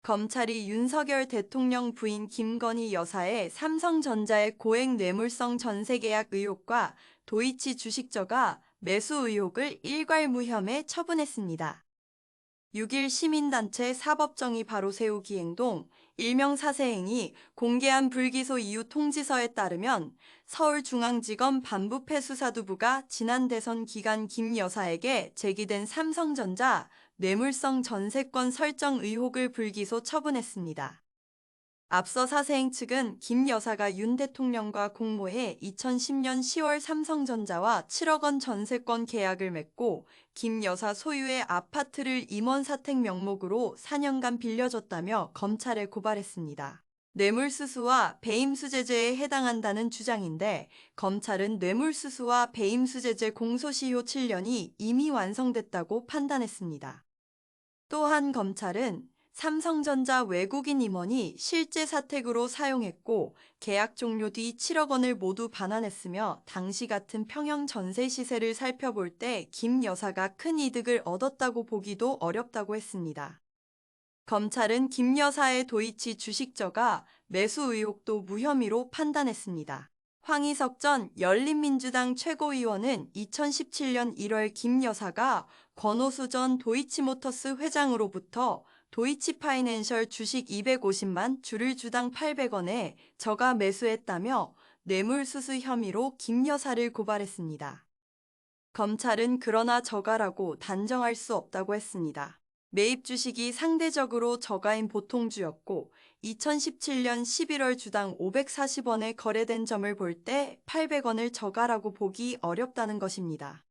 검찰이 윤석열 대통령 부인 김건희 여사의 삼성전자의 고액 뇌물성 전세계약 의혹과 도이치 주식저가 매수 의혹을 일괄 무혐의 처분했습니다. 6일 시민단체 사법정의 바로 세우기 행동, 일명 사세행이 공개한 불기소 이유 통지서에 따르면 서울중앙지검 반부패수사두부가 지난 대선 기간 김 여사에게 제기된 삼성전자 뇌물성 전세권 설정 의혹을 불기소 처분했습니다. 앞서 사세행 측은 김 여사가 윤 대통령과 공모해 2010년 10월 삼성전자와 7억 원 전세권 계약을 맺고 김 여사 소유의 아파트를 임원사택 명목으로 4년간 빌려줬다며 검찰에 고발했습니다. 뇌물수수와 배임수재죄에 해당한다는 주장인데 검찰은 뇌물수수와 배임수재죄 공소시효 7년이 이미 완성됐다고 판단했습니다. 또한 검찰은 삼성전자 외국인 임원이 실제 사택으로 사용했고 계약 종료 뒤 7억 원을 모두 반환했으며 당시 같은 평형 전세 시세를 살펴볼 때 김 여사가 큰 이득을 얻었다고 보기도 어렵다고 했습니다. 검찰은 김 여사의 도이치 주식저가 매수 의혹도 무혐의로 판단했습니다. 황희석 전 열린민주당 최고위원은 2017년 1월 김 여사가 권오수 전 도이치모터스 회장으로부터 도이치파이낸셜 주식 250만 주를 주당 800원에 저가 매수했다며 뇌물수수 혐의로 김 여사를 고발했습니다. 검찰은 그러나 저가라고 단정할 수 없다고 했습니다. 매입 주식이 상대적으로 저가인 보통주였고 2017년 11월 주당 540원에 거래된 점을 볼 때 800원을 저가라고 보기 어렵다는 것입니다.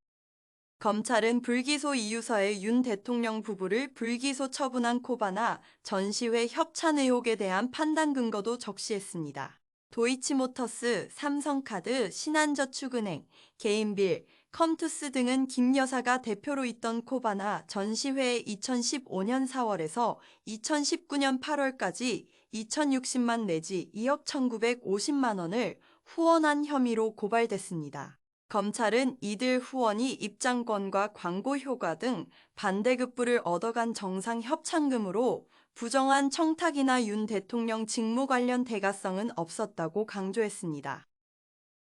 검찰은 불기소 이유서에 윤 대통령 부부를 불기소 처분한 코바나 전시회 협찬 의혹에 대한 판단 근거도 적시했습니다. 도이치모터스, 삼성카드, 신한저축은행, 개인빌, 컴투스 등은 김 여사가 대표로 있던 코바나 전시회에 2015년 4월에서 2019년 8월까지 2,060만 내지 2억 1,950만 원을 후원한 혐의로 고발됐습니다. 검찰은 이들 후원이 입장권과 광고 효과 등 반대급부를 얻어간 정상 협찬금으로 부정한 청탁이나 윤 대통령 직무 관련 대가성은 없었다고 강조했습니다.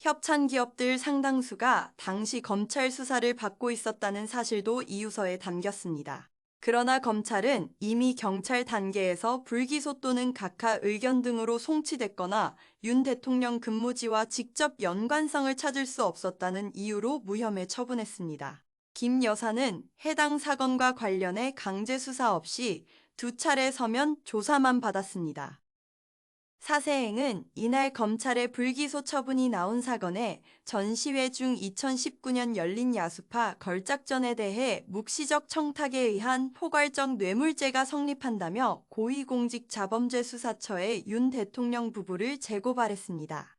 협찬 기업들 상당수가 당시 검찰 수사를 받고 있었다는 사실도 이유서에 담겼습니다. 그러나 검찰은 이미 경찰 단계에서 불기소 또는 각하 의견 등으로 송치됐거나 윤 대통령 근무지와 직접 연관성을 찾을 수 없었다는 이유로 무혐의 처분했습니다. 김 여사는 해당 사건과 관련해 강제 수사 없이 2차례 서면 조사만 받았습니다. 사세행은 이날 검찰의 불기소 처분이 나온 사건에 전시회 중 2019년 열린 야수파 걸작전에 대해 묵시적 청탁에 의한 포괄적 뇌물죄가 성립한다며 고위공직자범죄수사처에 윤 대통령 부부를 재고발했습니다.